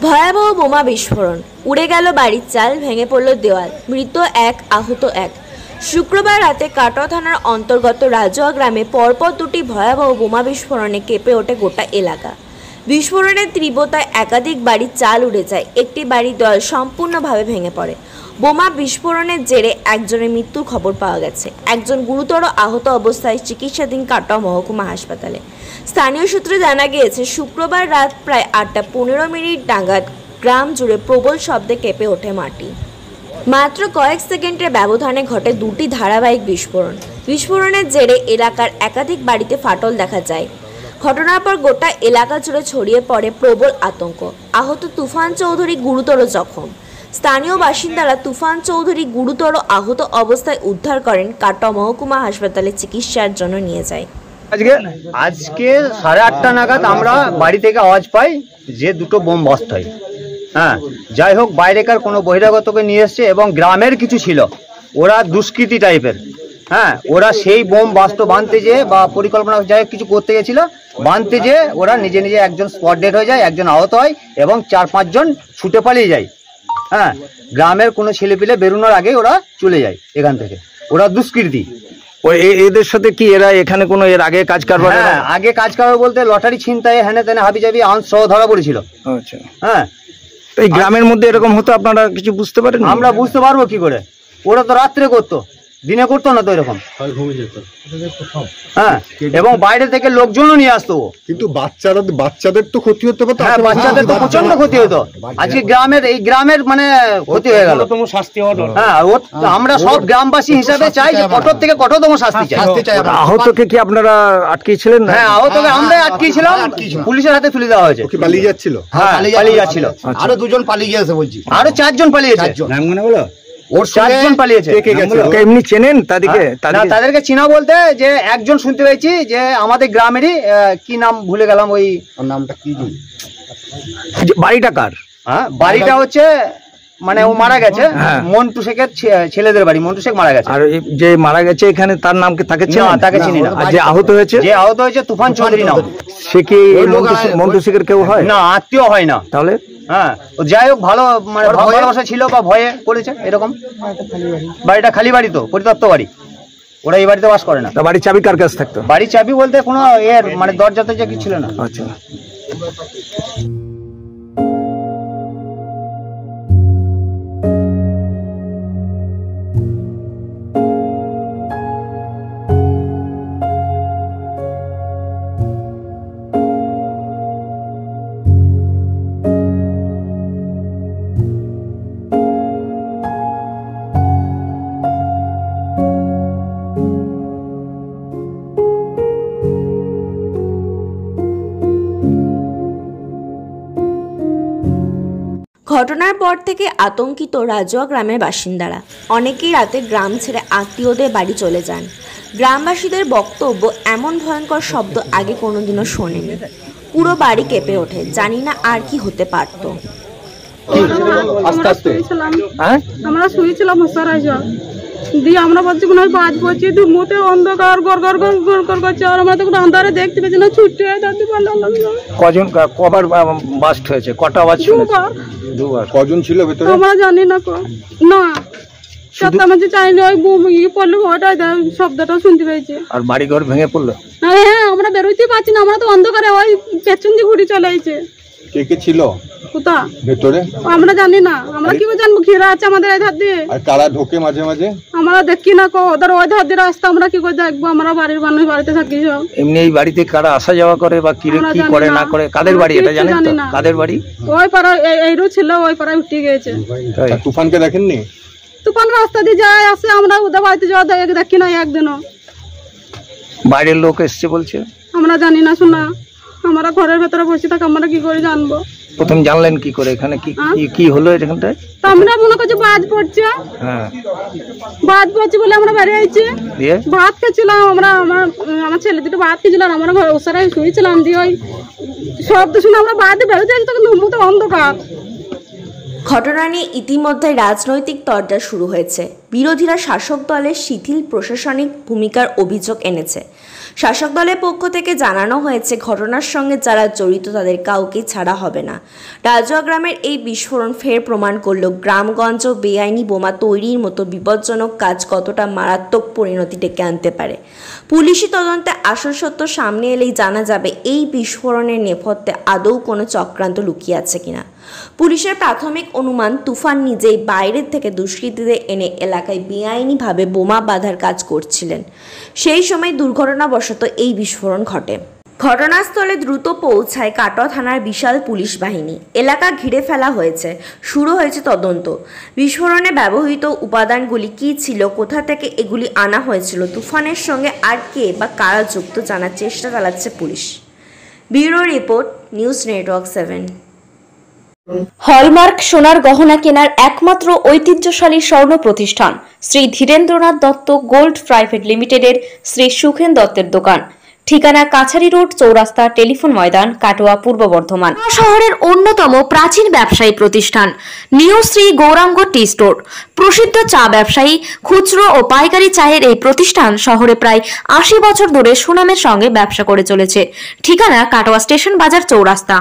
ভয়াবহ বোমা বিস্ফোরণ, উড়ে গেল বাড়ির চাল, ভেঙে পড়ল দেওয়াল, মৃত এক, আহত এক। শুক্রবার রাতে কাটোয়া থানার অন্তর্গত রাজোয়া গ্রামে পরপর দুটি ভয়াবহ বোমা বিস্ফোরণে কেঁপে ওঠে গোটা এলাকা। বিস্ফোরণের তীব্রতায় একাধিক বাড়ির চাল উড়ে যায়, একটি বাড়ির দেওয়াল সম্পূর্ণভাবে ভেঙে পড়ে। বোমা বিস্ফোরণের জেরে একজনের মৃত্যুর খবর পাওয়া গেছে, একজন গুরুতর আহত অবস্থায় চিকিৎসাধীন কাটোয়া মহকুমা হাসপাতালে। স্থানীয় সূত্রে জানা গিয়েছে, শুক্রবার রাত প্রায় 8:15 নাগাদ গ্রাম জুড়ে প্রবল শব্দে কেঁপে ওঠে মাটি। মাত্র কয়েক সেকেন্ডের ব্যবধানে ঘটে দুটি ধারাবাহিক বিস্ফোরণ। বিস্ফোরণের জেরে এলাকার একাধিক বাড়িতে ফাটল দেখা যায়। ঘটনার পর গোটা এলাকা জুড়ে ছড়িয়ে পড়ে প্রবল আতঙ্ক। আহত তুফান চৌধুরী গুরুতর জখম। স্থানীয় বাসিন্দারা তুফান চৌধুরী গুরুতর আহত অবস্থায় উদ্ধার করেন, কাটোয়া মহকুমা হাসপাতালে চিকিৎসার জন্য নিয়ে যায়। আজকে 8:30 নাগাদ আমরা বাড়ি থেকে আওয়াজ পাই যে দুটো বোম বাস্ট হয়। হ্যাঁ, যাই হোক, বাইরেকার কোনো বহিরাগতকে নিয়ে এসছে এবং গ্রামের কিছু ছিল, ওরা দুষ্কৃতী টাইপের। হ্যাঁ, ওরা সেই বোম বাস্ট বাঁধতে যে বা পরিকল্পনা যাই হোক কিছু করতে গেছিল, বাঁধতে যে ওরা নিজে নিজে একজন স্পট ডেড হয়ে যায়, একজন আহত হয় এবং 4-5 জন ছুটে পালিয়ে যায়। হ্যাঁ, গ্রামের কোনো ছেলেপিলে বেরোনোর আগে ওরা চলে যায় এখান থেকে। ওরা দুষ্কৃতী। এদের সাথে কি এরা এখানে কোনো এর আগে কাজ কারবার? হ্যাঁ, আগে কাজ কারবার বলতে লটারি ছিনতাই, হেনে তেনে হাবিজাবি আউন্স সহ ধরা পড়েছিল। আচ্ছা, হ্যাঁ। এই গ্রামের মধ্যে এরকম হতো, আপনারা কিছু বুঝতে পারেন? আমরা বুঝতে পারবো কি করে? ওরা তো রাত্রে করতো, দিনে করতো না তো এরকম। হ্যাঁ, এবং বাইরে থেকে লোকজনও নিয়ে আসতো। কিন্তু বাচ্চাদের তো ক্ষতি হতে পারতো। হ্যাঁ, বাচ্চাদের তো প্রচন্ড ক্ষতি হতো। আজকে এই গ্রামের মানে ক্ষতি হয়ে গেল। হ্যাঁ, আমরা সব গ্রামবাসী হিসাবে চাই যে কঠোর থেকে কঠোরতম শাস্তি চাই। আহতকে কি আপনারা আটকেছিলেন? হ্যাঁ, আহতকে আমরা আটকেছিলাম, পুলিশের হাতে তুলে দেওয়া হয়েছে। পালিয়ে যাচ্ছিল? হ্যাঁ, পালিয়ে যাচ্ছিল। আরো 2 জন পালিয়ে গেছে বলছি। আরো 4 জন পালিয়েছে। ওর 4 জন পালিয়েছে। এমনি চেনেন তাদেরকে? তাদেরকে চিনা বলতে যে একজন শুনতে পেয়েছি যে আমাদের গ্রামেরই, কি নাম ভুলে গেলাম, ওই নামটা কি, বাড়িটা কার? হ্যাঁ, বাড়িটা হচ্ছে মানে ও মারা গেছে, মন্টু শেখের ছেলেদের বাড়ি। মন্টু শেখ মারা গেছে। আর যে মারা গেছে এখানে তার নাম কি? তাকে চিনি না। যে আহত হয়েছে তুফান চৌধুরী নাম। সে কি মন্টু শেখের কেউ হয়? না, আত্মীয় হয় না। তাহলে হ্যাঁ, যাই হোক, ভালো মানে ভালোবাসা ছিল বা ভয়ে করেছে এরকম। বাড়িটা খালি বাড়ি, তো পরিত্যক্ত বাড়ি, ওরা এই বাড়িতে বাস করে না। বাড়ির চাবি কার কাছে থাকতো? বাড়ির চাবি বলতে কোনো মানে দরজাতে যে কিছু ছিল না। আচ্ছা। ঘটনার পর থেকে আতঙ্কিত রাজোয়া গ্রামের বাসিন্দারা। অনেকেই রাতে গ্রাম ছেড়ে আত্মীয়দের বাড়ি চলে যান। গ্রামবাসীদের বক্তব্য, এমন ভয়ঙ্কর শব্দ আগে কোনোদিনও শোনেনি। পুরো বাড়ি কেঁপে ওঠে, জানি না আর কি হতে পারত। আমরা শুয়েছিলাম দিয়ে আমরা বলছি কোনো বাজ পড়ছি, ধুমোতে অন্ধকার গড় গড় গড় গড় গড় করছে, আর আমরা তো কোনো অন্ধকারে দেখতে পেয়েছি না, ছুটে দাঁড়িয়ে পারলাম। কজন কবার বাস্ট হয়েছে? কটা আওয়াজ শুনেছে? দুবার। কজন ছিল ভেতরে আমরা জানি না। না, সাথে চাইনি, ওই বুম পড়লো, ওটাই শব্দটা শুনতে পেয়েছি। আর বাড়ি ঘর ভেঙে পড়লো? হ্যাঁ, আমরা বেরোতে পারছি না, আমরা তো অন্ধকারে ওই পেছন দিয়ে ঘুরে চলে এসেছে। কে কে ছিল কোথা ভেতরে আমরা জানি না। আমরা কি করে জানবো? ঘেরা আছে আমাদের এই ধার দিয়ে। আর কারা ঢোকে মাঝে মাঝে? আমরা দেখি না, ওদের ওই ধার দিয়ে রাস্তা, আমরা কি করে দেখবো? আমরা বাড়ির মানুষ বাড়িতে থাকি সব। এমনি এই বাড়িতে কারা আসা যাওয়া করে বা কি করে না করে? কাদের বাড়ি এটা জানেন তো? কাদের বাড়ি? ওই পাড়া এইরও ছিল, ওই পাড়ায় উঠে গেছে। তুফানকে দেখেননি? তুফান রাস্তা দিয়ে যায় আসে, আমরা ওদের বাড়িতে যাওয়া দেখি না একদিনও। বাইরের লোক এসছে বলছে? আমরা জানি না, শোনা। আমরা ঘরের ভেতরে বসে থাকি, আমরা কি করে জানবো? প্রথম জানলেন কি করে? এখানে কি হলো এখানটায়? আমরা মনে করছি বাজ পড়ছে। হ্যাঁ, বাজ পড়ছে বলে আমরা বেরিয়ে আইছি। ভাত খেয়েছিলাম আমরা, আমার ছেলে দুটো ভাত খেয়েছিলাম, আমরা ঘরে ওসারাই শুয়েছিলাম। দিয়ে ওই শব্দ শুনে আমরা বাড়িতে বেরোতে যাচ্ছি, তখন ধুমুতে অন্ধকার। ঘটনা নিয়ে ইতিমধ্যে রাজনৈতিক তরজা শুরু হয়েছে। বিরোধীরা শাসক দলের শিথিল প্রশাসনিক ভূমিকার অভিযোগ এনেছে। শাসক দলের পক্ষ থেকে জানানো হয়েছে ঘটনার সঙ্গে যারা জড়িত তাদের কাউকে ছাড়া হবে না। রাজুয়া গ্রামের এই বিস্ফোরণ ফের প্রমাণ করল গ্রামগঞ্জ বেআইনি বোমা তৈরির মতো বিপজ্জনক কাজ কতটা মারাত্মক পরিণতি ডেকে আনতে পারে। পুলিশি তদন্তে আসল সত্য সামনে এলেই জানা যাবে এই বিস্ফোরণের নেপথ্যে আদৌ কোনো চক্রান্ত লুকিয়ে আছে কিনা। পুলিশের প্রাথমিক অনুমান তুফান নিজেই বাইরের থেকে দুষ্কৃতীদের এনে এলাকায় বেআইনিভাবে বোমা বাঁধার কাজ করছিলেন। সেই সময় দুর্ঘটনাবশত এই বিস্ফোরণ ঘটে। ঘটনাস্থলে দ্রুত পৌঁছায় কাটোয়া থানার বিশাল পুলিশ বাহিনী। এলাকা ঘিরে ফেলা হয়েছে, শুরু হয়েছে তদন্ত। বিস্ফোরণে ব্যবহৃত উপাদানগুলি কী ছিল, কোথা থেকে এগুলি আনা হয়েছিল, তুফানের সঙ্গে আর কে বা কারা যুক্ত জানার চেষ্টা চালাচ্ছে police. Bureau report, news network 7। Hallmark সোনার গহনা কেনার একমাত্র ঐতিহ্যশালী স্বর্ণ প্রতিষ্ঠান শ্রী ধীরেন্দ্রনাথ দত্ত গোল্ড প্রাইভেট লিমিটেডের শ্রী সুখেন দত্তের দোকান। ঠিকানা কাছারি রোড, চৌরাস্তা, টেলিফোন ময়দান, কাটোয়া, পূর্ব বর্ধমান। শহরের অন্যতম প্রাচীন ব্যবসায়ী প্রতিষ্ঠান new Shri Gauranga tea store. প্রসিদ্ধ চা ব্যবসায়ী, খুচরো ও পাইকারি চায়ের এই প্রতিষ্ঠান শহরে প্রায় 80 বছর ধরে সুনামের সঙ্গে ব্যবসা করে চলেছে। ঠিকানা কাটোয়া স্টেশন বাজার, চৌরাস্তা।